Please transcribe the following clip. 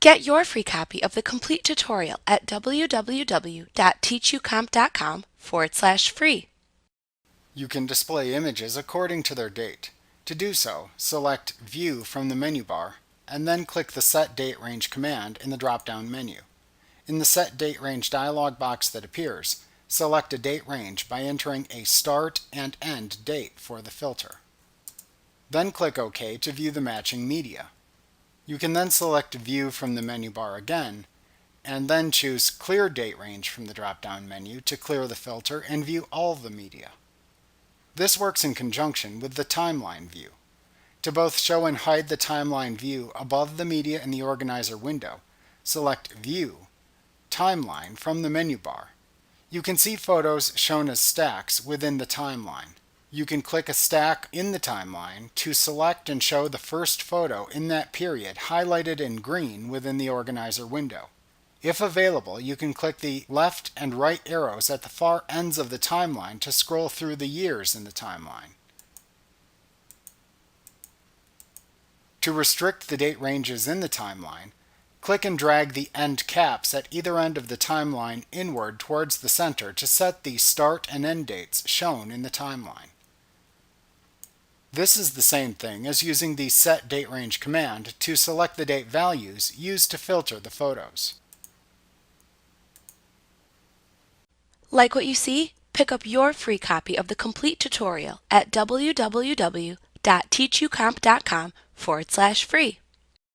Get your free copy of the complete tutorial at www.teachucomp.com/free. You can display images according to their date. To do so, select View from the menu bar, and then click the Set Date Range command in the drop-down menu. In the Set Date Range dialog box that appears, select a date range by entering a start and end date for the filter. Then click OK to view the matching media. You can then select View from the menu bar again, and then choose Clear Date Range from the drop-down menu to clear the filter and view all the media. This works in conjunction with the Timeline view. To both show and hide the timeline view above the media in the organizer window, select View, Timeline from the menu bar. You can see photos shown as stacks within the timeline. You can click a stack in the timeline to select and show the first photo in that period highlighted in green within the organizer window. If available, you can click the left and right arrows at the far ends of the timeline to scroll through the years in the timeline. To restrict the date ranges in the timeline, click and drag the end caps at either end of the timeline inward towards the center to set the start and end dates shown in the timeline. This is the same thing as using the Set Date Range command to select the date values used to filter the photos. Like what you see? Pick up your free copy of the complete tutorial at www.teachucomp.com/free.